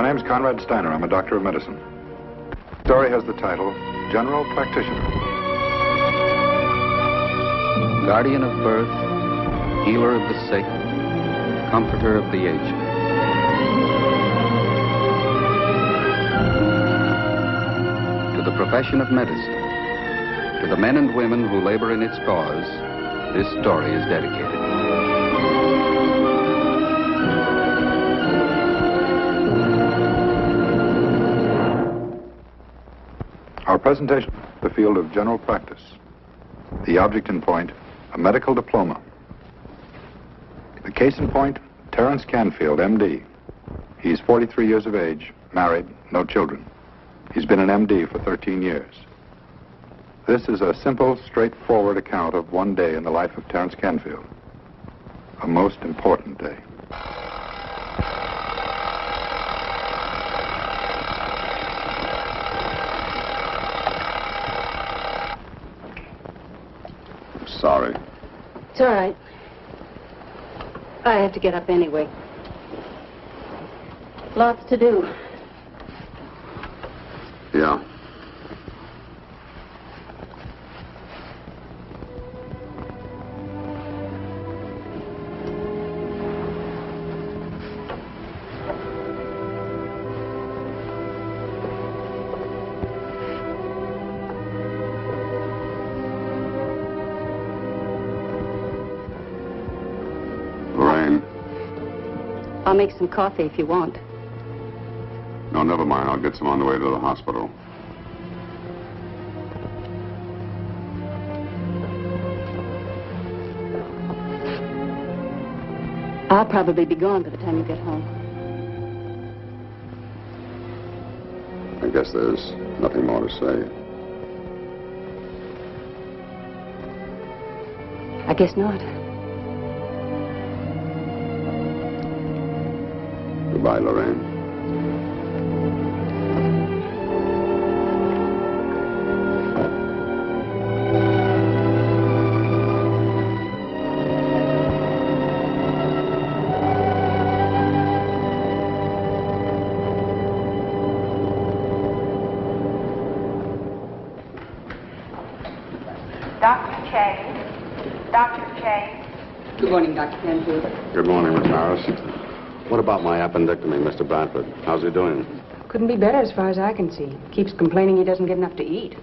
name's Conrad Steiner. I'm a doctor of medicine. The story has the title, General Practitioner. Guardian of birth, healer of the sick, comforter of the aged. To the profession of medicine, to the men and women who labor in its cause, this story is dedicated. Our presentation, the field of general practice. The object in point, a medical diploma. The case in point, Terence Canfield, MD. He's 43 years of age, married, no children. He's been an MD for 13 years. This is a simple, straightforward account of one day in the life of Terence Canfield. A most important day. Sorry. It's all right. I have to get up anyway. Lots to do. Yeah. I'll make some coffee if you want. No, never mind. I'll get some on the way to the hospital. I'll probably be gone by the time you get home. I guess there's nothing more to say. I guess not. Goodbye, Lorraine. Dr. Chang. Dr. Chang. Good morning, Dr. Canfield. Good morning, Miss Harris. What about my appendectomy, Mr. Bradford? How's he doing? Couldn't be better as far as I can see. Keeps complaining he doesn't get enough to eat.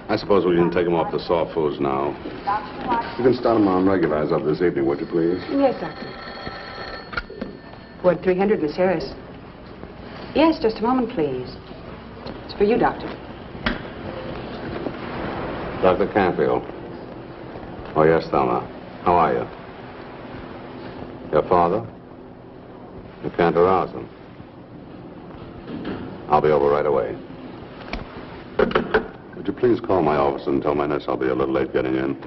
I suppose we can take him off the soft foods now. You can start him on regulars up this evening, would you please? Yes, Doctor. Ward 300, Miss Harris. Yes, just a moment, please. It's for you, Doctor. Dr. Canfield. Oh, yes, Thelma. How are you? Your father? You can't arouse him. I'll be over right away. Would you please call my office and tell my nurse I'll be a little late getting in?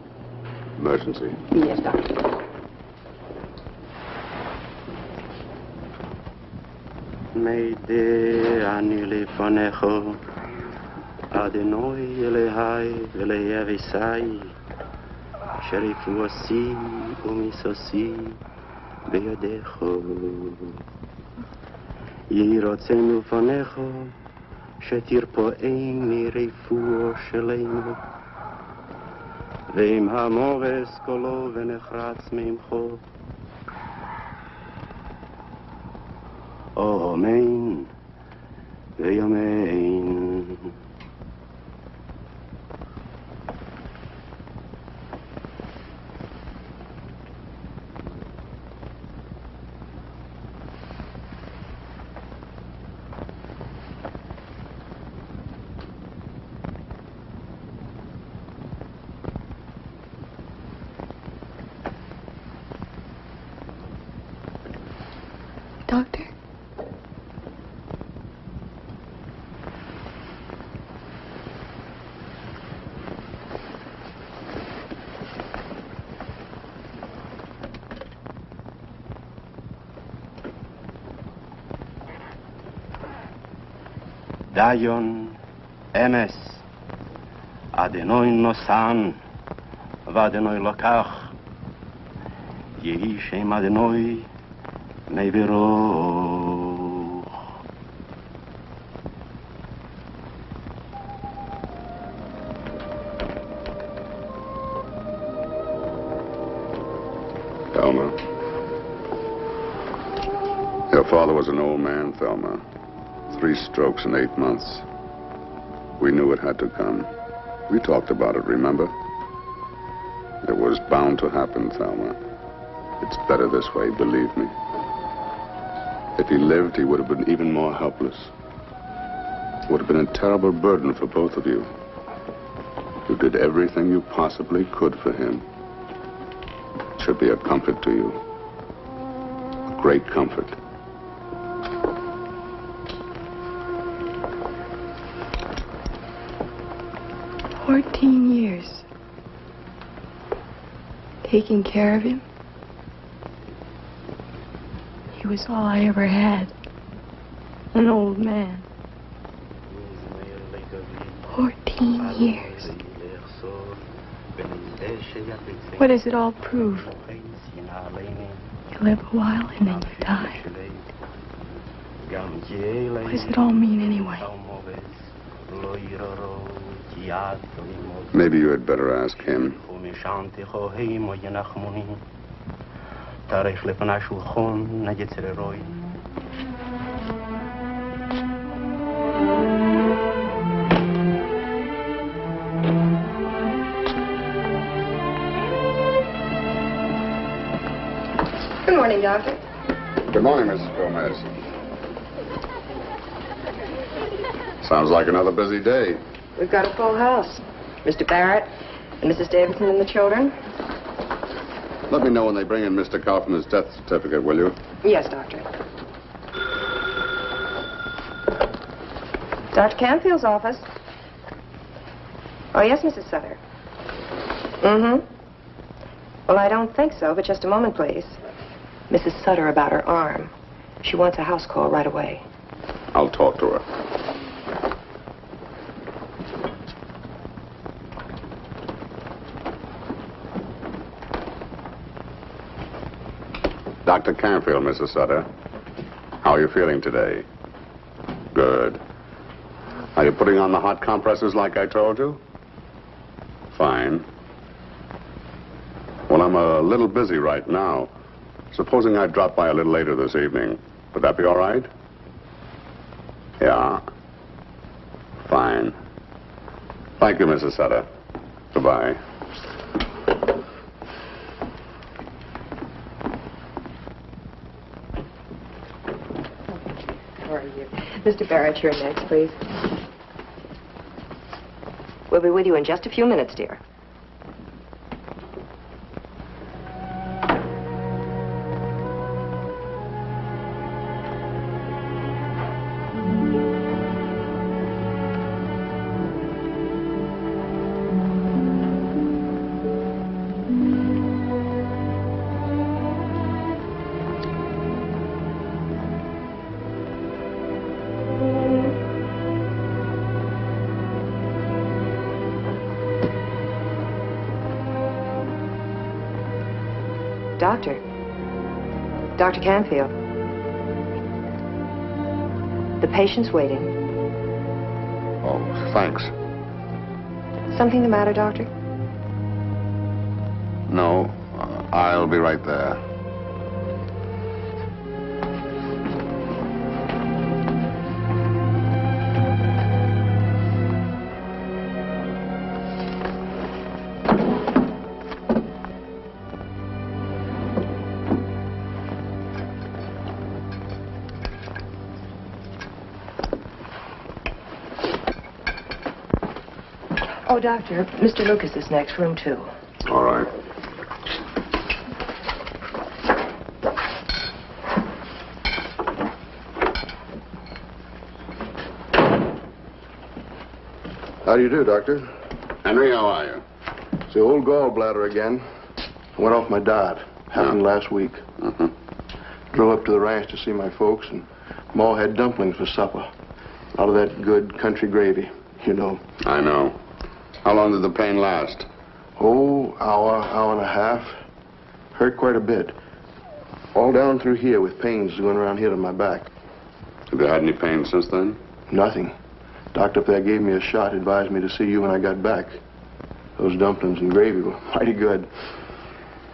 Emergency. Yes, Doctor. Meide anile fanecho Adenoi elehai eleyavisai Sherifuasi umisosi Beyadecho Yirotzenu fanecho Shetirpoeim mirefuo sheleinu Veim hamores kolo venechratz meimcho Amen. Amen. Doctor? Dayon emes Adenoi nosan Vadenoi lokach Yehi Shem Adenoi Meviroch Thelma. Your father was an old man, Thelma. 3 strokes in 8 months. We knew it had to come. We talked about it, remember? It was bound to happen, Thelma. It's better this way, believe me. If he lived, he would have been even more helpless. It would have been a terrible burden for both of you. You did everything you possibly could for him. It should be a comfort to you. A great comfort. "14 years. Taking care of him. He was all I ever had. An old man. 14 years. What does it all prove? You live a while and then you die. What does it all mean anyway?" Maybe you had better ask him. Good morning, Doctor. Good morning, Mrs. Gomez. Sounds like another busy day. We've got a full house. Mr. Barrett and Mrs. Davidson and the children. Let me know when they bring in Mr. Kaufman's death certificate, will you? Yes, Doctor. Dr. Canfield's office. Oh, yes, Mrs. Sutter. Mm-hmm. Well, I don't think so, but just a moment, please. Mrs. Sutter about her arm. She wants a house call right away. I'll talk to her. Dr. Canfield, Mrs. Sutter. How are you feeling today? Good. Are you putting on the hot compresses like I told you? Fine. Well, I'm a little busy right now. Supposing I drop by a little later this evening. Would that be all right? Yeah. Fine. Thank you, Mrs. Sutter. Goodbye. How are you? Mr. Barrett, you're next, please. We'll be with you in just a few minutes, dear. Dr. Canfield. The patient's waiting. Oh, thanks. Something the matter, Doctor? No, I'll be right there. Oh, Doctor, Mr. Lucas is next, room 2. All right. How do you do, Doctor? Henry, how are you? It's the old gallbladder again. I went off my diet. Happened last week. Mm-hmm. Drove up to the ranch to see my folks, and Ma had dumplings for supper. Out of that good country gravy, you know. I know. How long did the pain last? Oh, hour and a half. Hurt quite a bit. All down through here with pains going around here to my back. Have you had any pain since then? Nothing. Doctor up there gave me a shot, advised me to see you when I got back. Those dumplings and gravy were mighty good.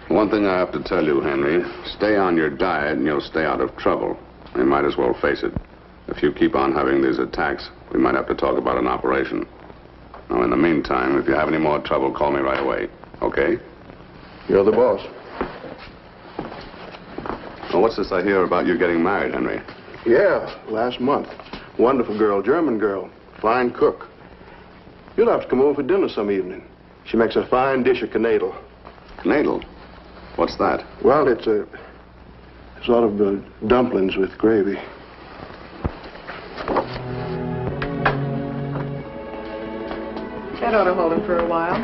One thing I have to tell you, Henry, stay on your diet and you'll stay out of trouble. You might as well face it. If you keep on having these attacks, we might have to talk about an operation. Now, in the meantime, if you have any more trouble, call me right away, okay? You're the boss. Well, what's this I hear about you getting married, Henry? Yeah, last month. Wonderful girl, German girl, fine cook. You'll have to come over for dinner some evening. She makes a fine dish of knädel. Knädel? What's that? Well, it's a sort of dumplings with gravy. That ought to hold him for a while.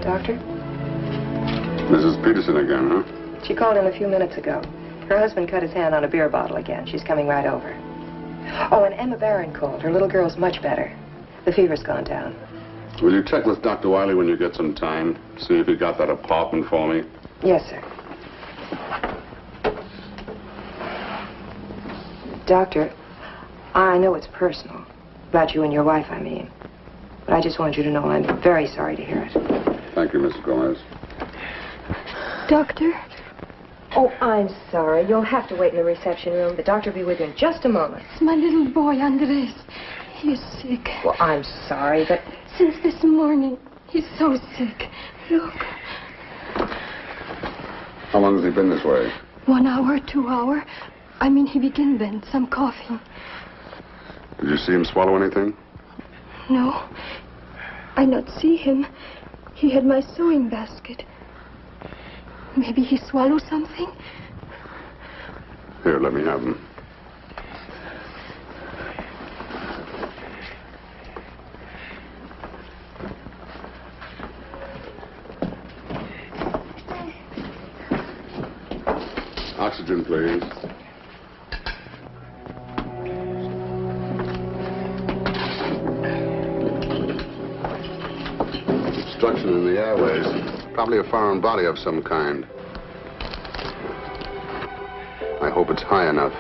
Doctor? Mrs. Peterson again, huh? She called in a few minutes ago. Her husband cut his hand on a beer bottle again. She's coming right over. Oh, and Emma Barron called. Her little girl's much better. The fever's gone down. Will you check with Dr. Wiley when you get some time? See if he got that apartment for me? Yes, sir. Doctor, I know it's personal. About you and your wife, I mean. But I just want you to know I'm very sorry to hear it. Thank you, Mrs. Gomez. Doctor? Oh, I'm sorry. You'll have to wait in the reception room. The doctor will be with you in just a moment. It's my little boy, Andres. He's sick. Well, I'm sorry, but... Since this morning, he's so sick. Look. How long has he been this way? 1 hour, 2 hour. I mean, he begin then, some coughing. Did you see him swallow anything? No. I not see him. He had my sewing basket. Maybe he swallowed something? Here, let me have him. Oxygen, please. Obstruction in the airways. Probably a foreign body of some kind. I hope it's high enough.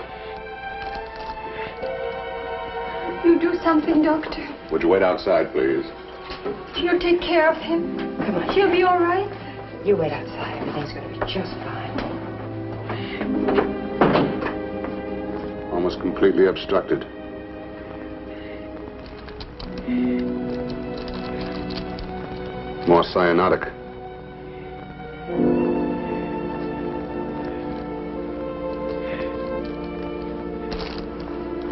You do something, doctor. Would you wait outside, please? You take care of him. Come on. He'll be all right. You wait outside. Everything's going to be just fine. Almost completely obstructed. More cyanotic.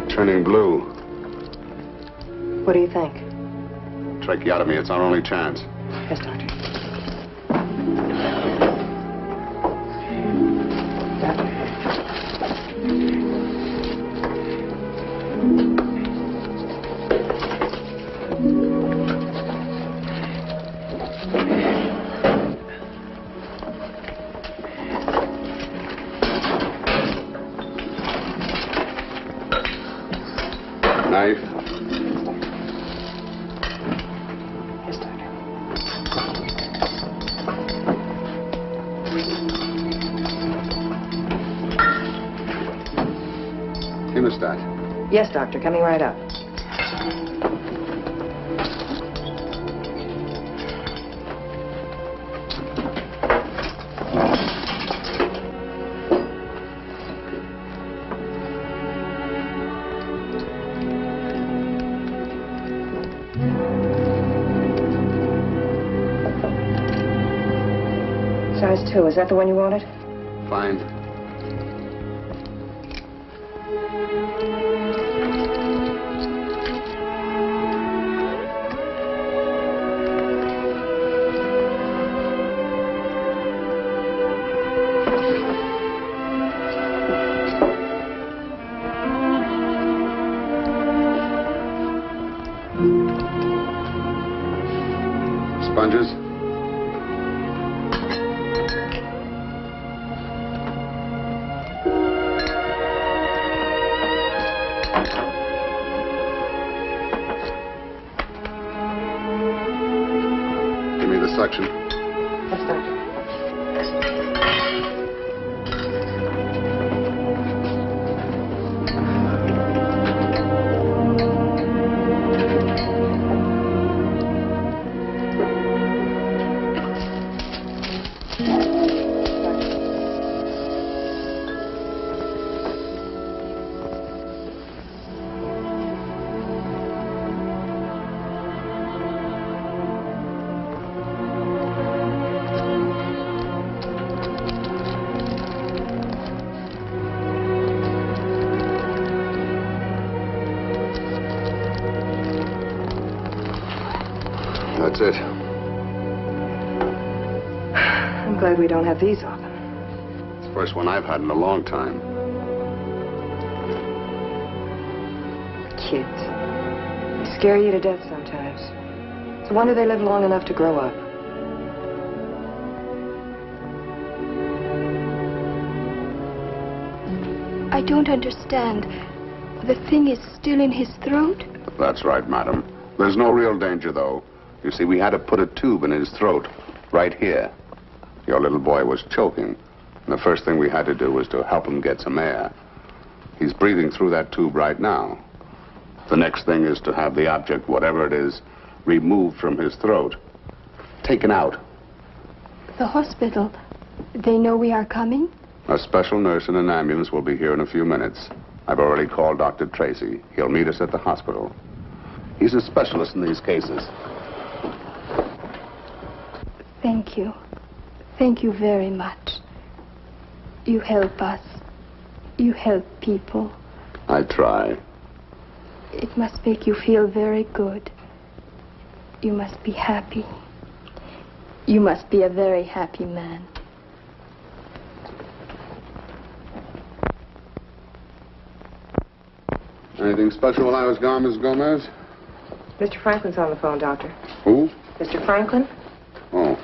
Turning blue. What do you think? Tracheotomy, it's our only chance. Yes, doctor. Knife. Yes, doctor. Hemostat. Yes, doctor. Coming right up. Size 2. Is that the one you wanted? Fine. Sponges? Give me the suction. Yes, doctor. That's it. I'm glad we don't have these often. It's the first one I've had in a long time. Kids. They scare you to death sometimes. It's a wonder they live long enough to grow up. I don't understand. The thing is still in his throat? That's right, madam. There's no real danger, though. You see, we had to put a tube in his throat, right here. Your little boy was choking, and the first thing we had to do was to help him get some air. He's breathing through that tube right now. The next thing is to have the object, whatever it is, removed from his throat, taken out. The hospital, they know we are coming? A special nurse in an ambulance will be here in a few minutes. I've already called Dr. Tracy. He'll meet us at the hospital. He's a specialist in these cases. Thank you. Thank you very much. You help us. You help people. I try. It must make you feel very good. You must be happy. You must be a very happy man. Anything special while I was gone, Miss Gomez? Mr. Franklin's on the phone, Doctor. Who? Mr. Franklin? Oh,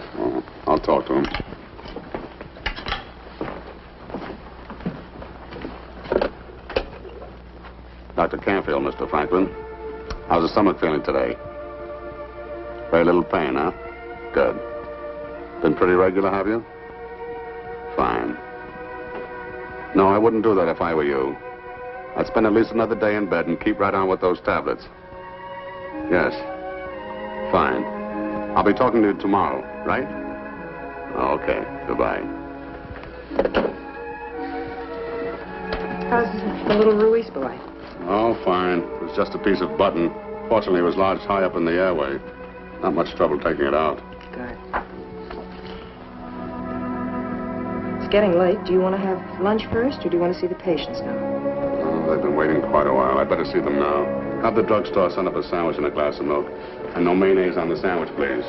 I'll talk to him. Dr. Canfield, Mr. Franklin. How's the stomach feeling today? Very little pain, huh? Good. Been pretty regular, have you? Fine. No, I wouldn't do that if I were you. I'd spend at least another day in bed and keep right on with those tablets. Yes. Fine. I'll be talking to you tomorrow, right? Okay. Goodbye. How's the little Ruiz boy? Oh, fine. It was just a piece of button. Fortunately, it was lodged high up in the airway. Not much trouble taking it out. Good. It's getting late. Do you want to have lunch first, or do you want to see the patients now? Oh, they've been waiting quite a while. I'd better see them now. Have the drugstore send up a sandwich and a glass of milk. And no mayonnaise on the sandwich, please.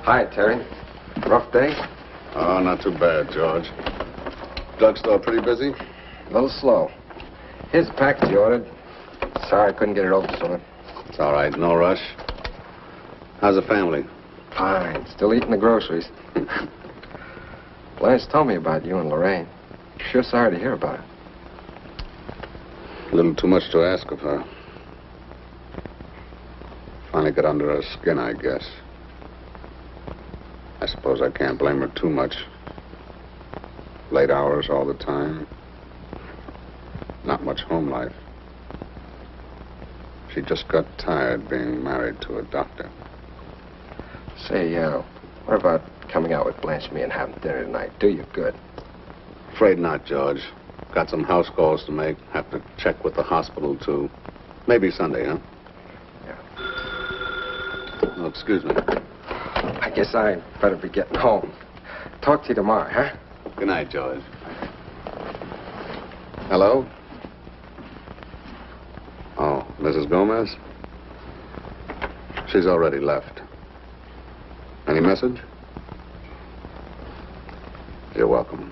Hi, Terry. Rough day? Oh, not too bad, George. Drugstore pretty busy? A little slow. Here's the package you ordered. Sorry I couldn't get it open sooner. It's all right, no rush. How's the family? Fine. Still eating the groceries. Blanche told me about you and Lorraine. Sure sorry to hear about it. A little too much to ask of her. Finally got under her skin, I guess. I suppose I can't blame her too much. Late hours all the time. Not much home life. She just got tired being married to a doctor. Say, what about coming out with Blanche and me and having dinner tonight? Do you good. Afraid not, George. Got some house calls to make. Have to check with the hospital, too. Maybe Sunday, huh? Yeah. Oh, excuse me. I guess I better be getting home. Talk to you tomorrow, huh? Good night, George. Hello? Oh, Mrs. Gomez? She's already left. Any message? You're welcome.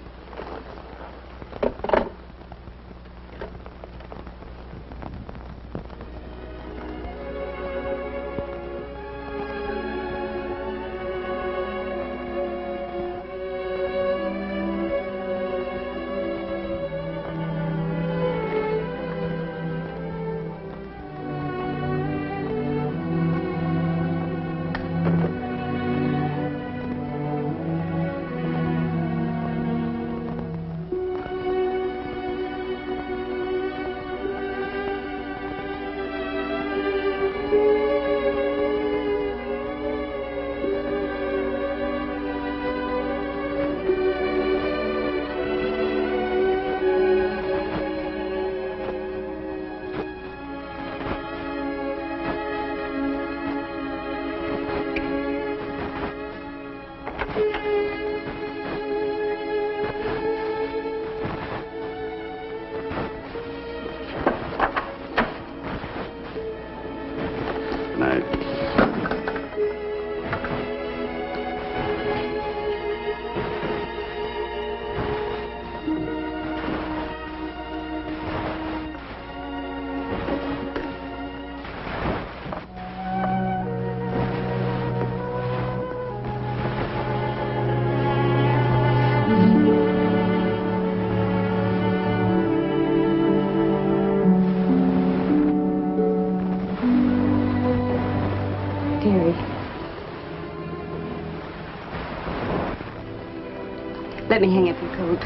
Let me hang up your coat.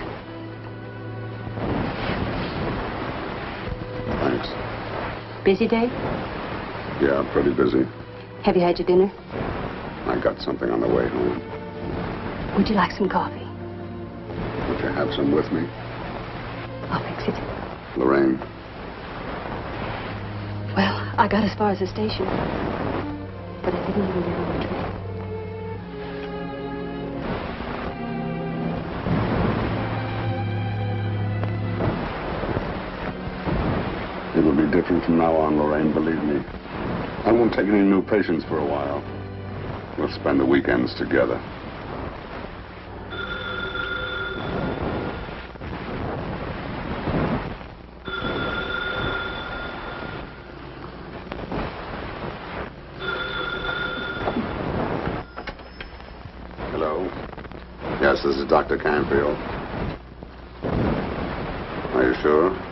Thanks. Busy day? Yeah, pretty busy. Have you had your dinner? I got something on the way home. Would you like some coffee? Would you have some with me? I'll fix it. Lorraine, Well, I got as far as the station. But I didn't even get on the train. it'll be different from now on, Lorraine, believe me. I won't take any new patients for a while. We'll spend the weekends together. Hello? Yes, this is Dr. Canfield. Are you sure?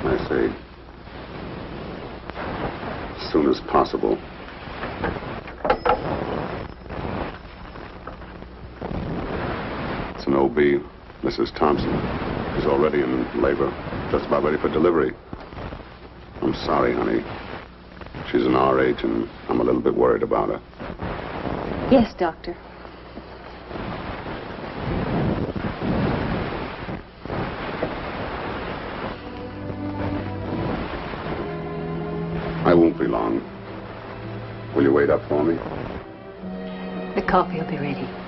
I see. As soon as possible. It's an OB, Mrs. Thompson. She's already in labor, just about ready for delivery. I'm sorry, honey. She's an RH, and I'm a little bit worried about her. Yes, doctor. I won't be long. Will you wait up for me? The coffee will be ready.